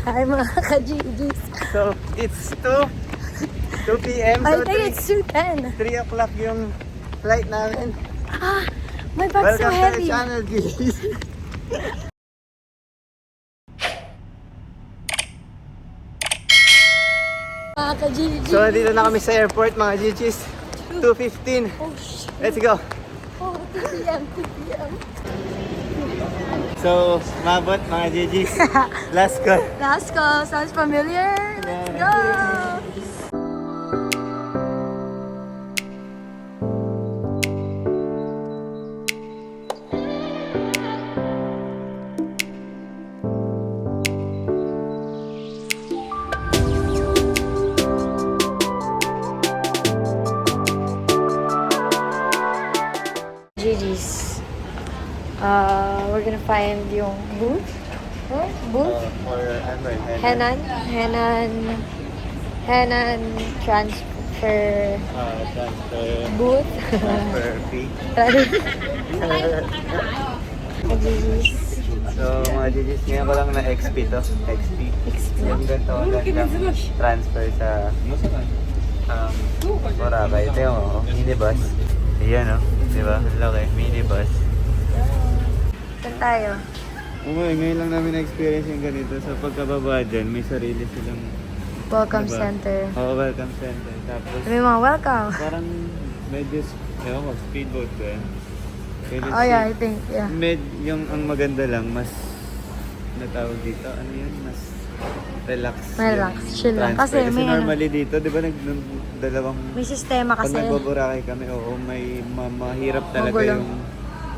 Hi mga ka-GGs. So, it's 2 p.m. I So, think it's 2:10. 3 o'clock yung flight namin. Ah, my bag's so Welcome to the heavy. channel, GGs. Mga ka-GGs. So, dito na kami sa airport, mga GGs. 2:15. Oh, shit. Let's go. Oh, 2 p.m., 2 p.m. So, mabot, mga GGs. Last call. Last call. Sounds familiar? Let's go. GG's. We're gonna find yung booth. Huh? Booth? For Henan transfer transfer booth. fee. GG's. So, mga GGs, ngayon ko lang na XP to. XP. Yung ganito lang transfer sa Boracay. Ito yung minibus. Ayan o, diba? Ang laki, minibus. Saan tayo? Okay, ngayon lang namin na-experience yung ganito. So pagkababa dyan, may sarili silang Welcome diba? center. Oo, welcome center. Tapos May mga welcome. parang medyo, ewan ko, speedboat ba yan? Pwede Oh yeah, I think, yeah. yung ang maganda lang, mas natawag dito, ano yun, mas relax. Relax, yung chill lang. transfer. Kasi may ano- normally dito, di ba dalawang, May sistema pag kasi. nagbaburakay kami, oo, may mahirap talaga Magulo. yung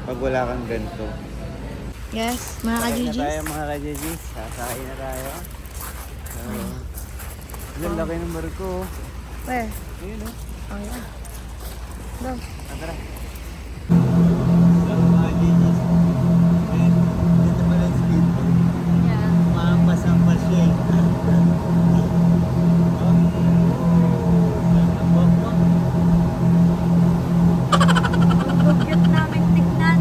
pag wala kang ganito. Yes, mga Sasakay na tayo ka-GGs. mga ka-GGs. Sasakay na tayo. Ang laki ng barko. Where? Ayun o. Oh yeah. Go. Tara. So mga GGs. Ayun. Dito pala yung speedboat. Yeah. Mampas-ampas siya eh. Ang cute namin tignan.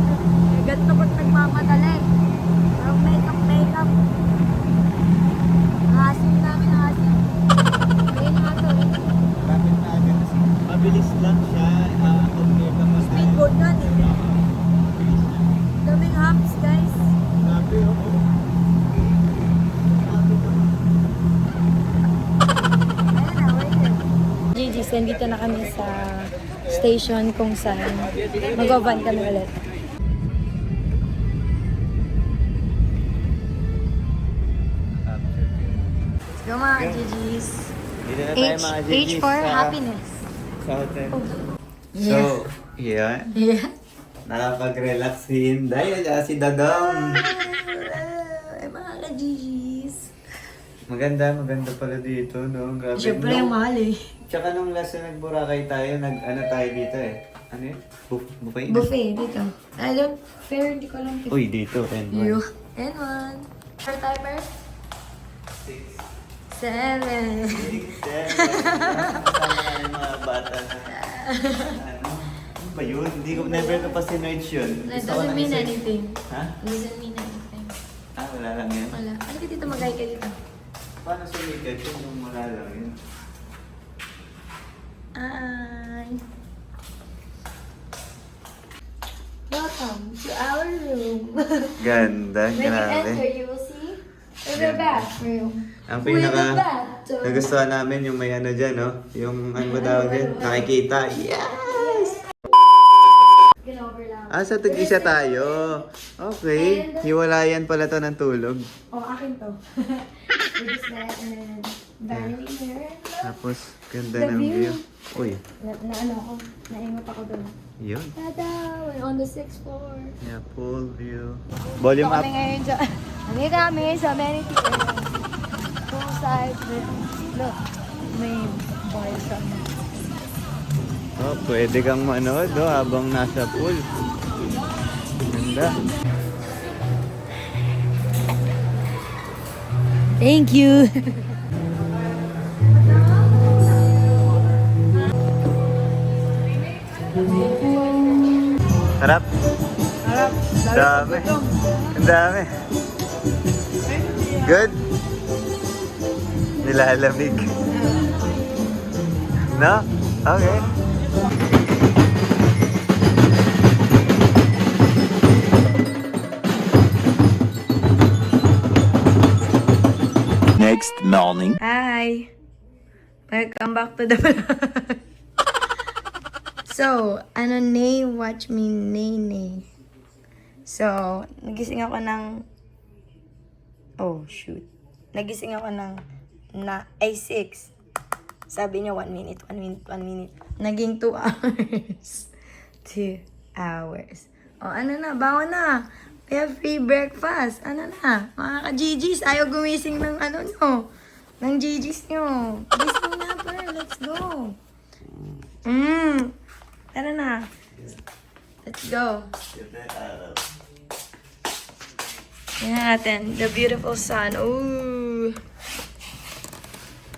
Ganito ba't nagmamadali? Parang makeup. Asim namin, asim. Ayun nga to. Rapid na agad kasi mabilis lang siya. Compare ka mas Speedboat nga eh. Daming humps, guys. Grabe ako. Ayun na, wait. GG's, nandito na kami sa station kung saan mag-van kami ulit. Let's go mga GG's. Dito na tayo mga GGs. H for happiness. Sa hotel. Yeah. So, yan. Yeah. Nakapag-relax si Inday at si Dadong. Mga ka-GG's. Maganda pala dito, no? Grabe. Siyempre yung mahal eh. Tsaka nung last na nag-Boracay tayo, ano tayo dito eh. Ano yun? Buffet? Buffet dito. I don't, fair, hindi ko alam. Uy, dito. And You. And one. For timer? 7. Kasama kami mga bata na ano ba yun? Hindi ko, never ko pa sinerge yun. That Gusto ko doesn't na mean i-search. anything. Ha? Doesn't mean anything. Wala lang yun. Wala. Ano ka dito, mag-hi ka dito? Paano sumikat yun kung wala lang yun? Hi. Welcome to our room. Ganda, When you grabe. enter, you will see the bathroom. Ang With the pinaka bathtub. nagustuhan namin yung may ano dyan, no? Yung ano ba tawag din? Nakikita. Yes! Gin-overlap. Sa tag-isa tayo. Okay. Hiwalayan pala to ng tulog. Oh, akin to. With this bed and vanity mirror. Tapos, The ganda ng view. view. Uy, Na ano ako, naingot ako doon. yun. Tada! We're on the 6th floor. Yeah, full view. Volume up. Kami ngayon dyan. Nandito kami sa amenity area. Poolside with, look, may bar sa Oh, pwede kang manood, oh, habang nasa pool. Ganda. Thank you! Harap. Harap. Dami. Ang dami. Good? Nilalamig. No? Okay. Next morning. Hi! Welcome back to the vlog. So, Nay, watch me, Nay. So, nagising ako ng... Oh, shoot. Nagising ako ng... 6. Sabi niya 1 minute. Naging 2 hours. 2 hours. Oh, bangon na. We have free breakfast. Mga ka-GGs, ayaw gumising ng nyo. Ng GGs nyo. Gising na, per. Let's go. Tara na. Let's go. Yan natin. The beautiful sun. Ooh.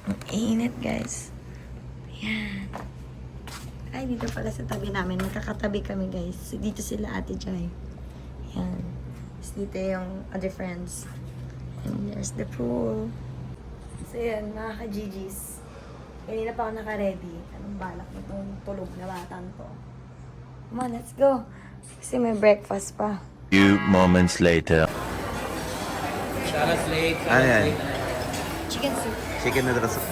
Ang init, guys. Yan. Ay, dito pala sa tabi namin. Magkakatabi kami, guys. Dito sila Ate Jai. Yan. Tapos dito yung other friends. And there's the pool. So yan, mga ka-GGs. Kanina pa ako naka-ready. Anong balak na itong tulog na batang to? Come on, let's go. Kasi may breakfast pa. Few moments later. Ano yan? Chicken soup. Chicken noodle soup.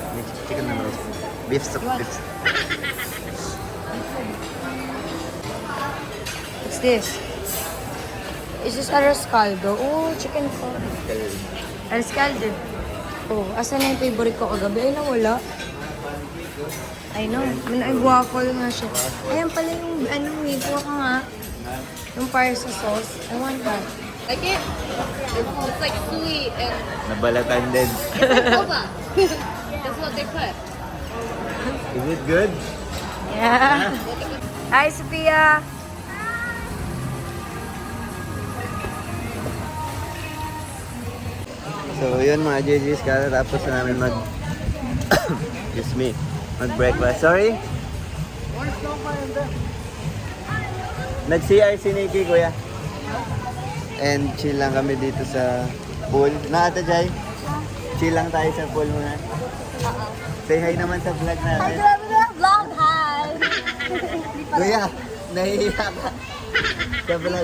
Chicken noodle soup. Beef soup. Beef soup. What's this? Is this arroz caldo? Oh, chicken soup. Arroz caldo. Oh, asan na yung favorite ko kagabi? Ay, nawala. I know. Ay, waffle nga siya. Ayan pala yung, kuha ka nga. Yung para sa sauce. I want that. Like it? It's like sweet and Nabalatan din. boba. That's what they put. Is it good? Yeah. Hi, Sophia. So, yun mga JJ's, katatapos na namin excuse me, mag-breakfast. Sorry? Nag-CR si Nikki, kuya. And chill lang kami dito sa pool. Na, Ate Jai? Chill lang tayo sa pool muna. Say hi naman sa vlog natin. Vlog, hi. Kuya, nahihiya ka sa vlog.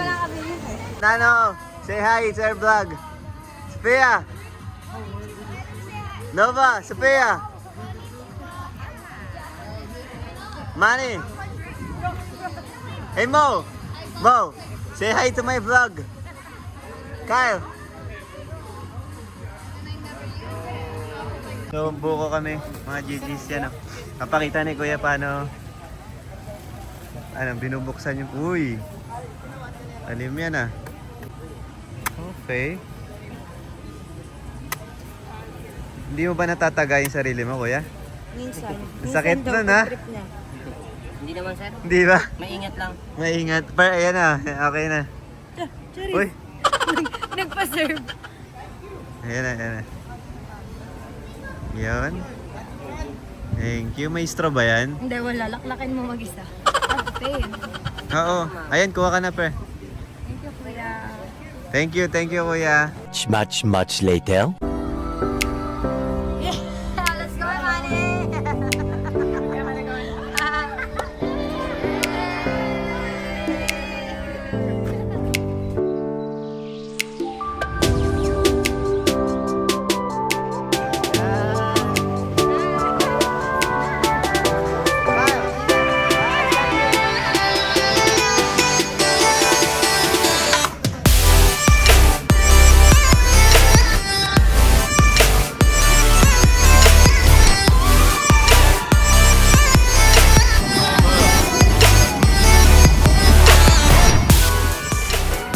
Nano, say hi sa our vlog. Sophia! Nova, Sophia! Manny! Hey Mo! Mo! Say hi to my vlog! Kyle! So, buko kami, mga GGs yan. Kapakita ni Kuya paano binubuksan yung... Uy! Alim yan Okay. Hindi mo ba natatagay yung sarili mo, Kuya? Minsan. Sakit Minsan nun, daw, ha? trip na. Hindi naman sir. Hindi ba? Maingat lang. Maingat. Pero ayan okay na. Uy! Nagpa-serve. Ayan na. Yun. Thank you. May straw ba yan? Hindi, wala. Laklakin mo mag-isa. Pain. Oo. Ayan, kuha ka na, pre. Thank you, kuya. Thank you, Kuya. Much later. Let's go, honey.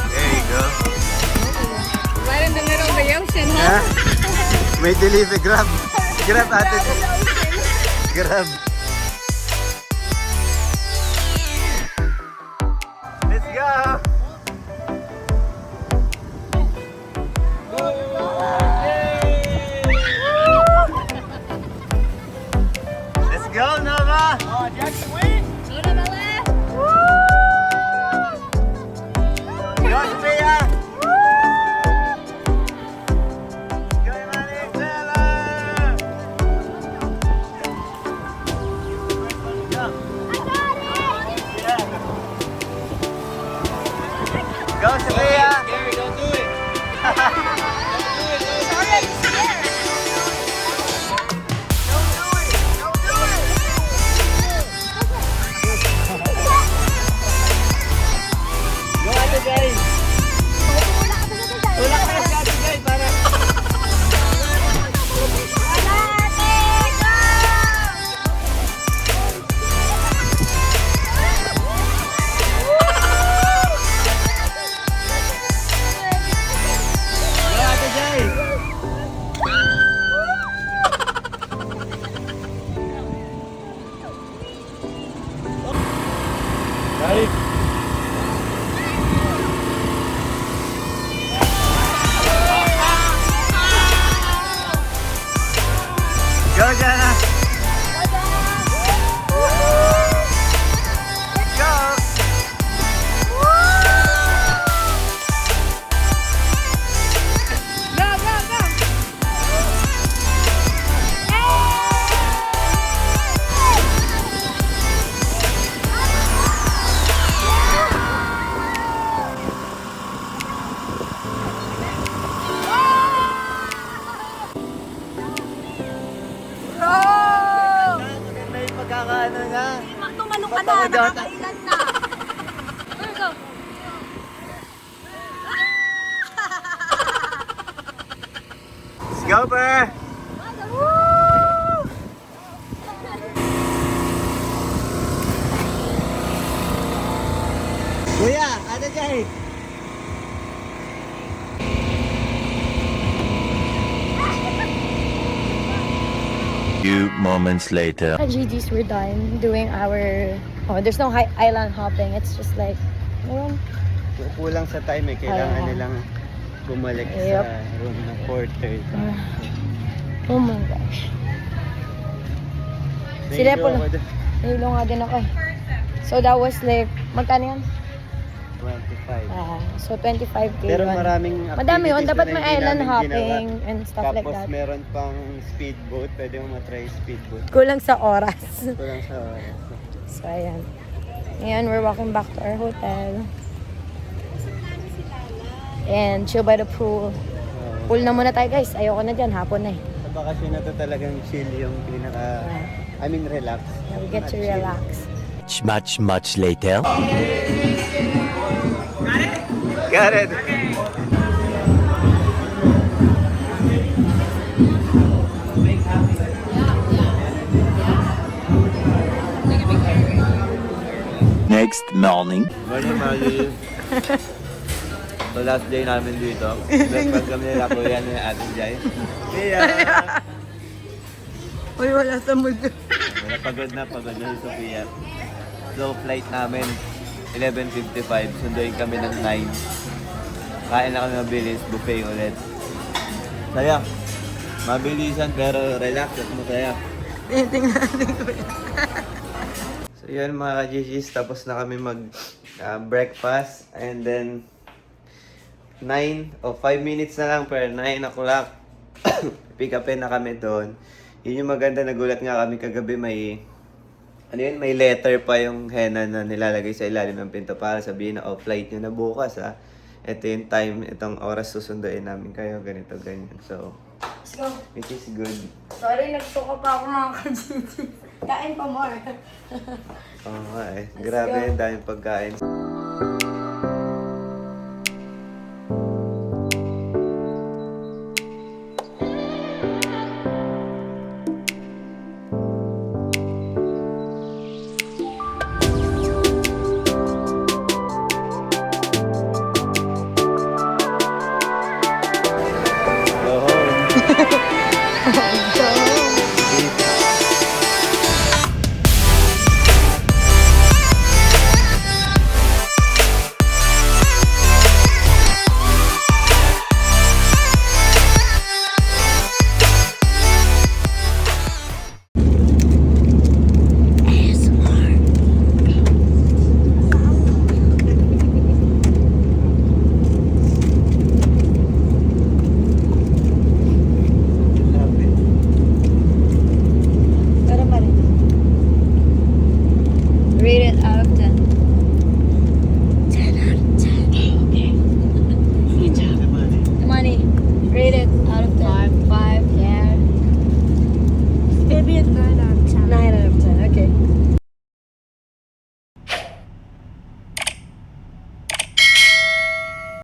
There you go. Right in the middle of the ocean, huh? May delivery. Grab, ate. Grab. Let's go! Let's go, Nova! Go to the left. Go, Sophia! Go, Manny! Go, Jana! Go! Go, go, go! Maganda yung pagkakaano na. Tumalong ka na, Papakodota. nakakailan na. There go. Let's go, Ber! Kuya, ano dyan? Few moments later. At GG's, we're done doing our... Oh, there's no island hopping. It's just like... Kulang sa time eh. Kailangan Kaya. nilang bumalik Yup. sa room ng 4:30. Oh my gosh. Si Nahilo Repo ako na. dun. Nahilo nga din ako eh. So that was like... Magkano yan? 25. So 25K Pero yun. maraming Madami yun. activities Dapat na may hindi island namin hopping ginawa. and stuff like Tapos that. meron pang speedboat. Pwede mo matry speedboat. Kulang sa oras. Kulang sa oras. So ayan. Ayan, we're walking back to our hotel. And chill by the pool. Pool na muna tayo guys. Ayoko na dyan. Hapon na eh. Sa bakasyon na to talagang chill yung pinaka... I mean relax. We get to Not chill. relax. Much later. Got it! Next morning. Morning, Mali. So last day namin dito. Breakfast kami nila Kuya ni Ate Jai. Kaya... Uy, wala sa mood. Pagod na si Sophia. So flight namin 11:55. Sunduin kami ng 9. Kain na kami mabilis. Buffet ulit. Saya. Mabilisan pero relax at masaya. Tingnan natin ko. So yun mga ka-GGs, tapos na kami mag breakfast and then 5 minutes na lang per 9 o'clock pick upin na kami doon. Yun yung maganda, nagulat nga kami kagabi, may may letter pa yung henna na nilalagay sa ilalim ng pinto para sabihin na flight nyo na bukas ito yung time, itong oras susunduin namin kayo, ganito, ganyan. So, Let's go. which is good. Sorry, nagsuka pa ako mga ka-GG. Kain pa more. Oo nga eh. Grabe, ang daming pagkain. Go home. Pero pa rin. Rate it out of 10.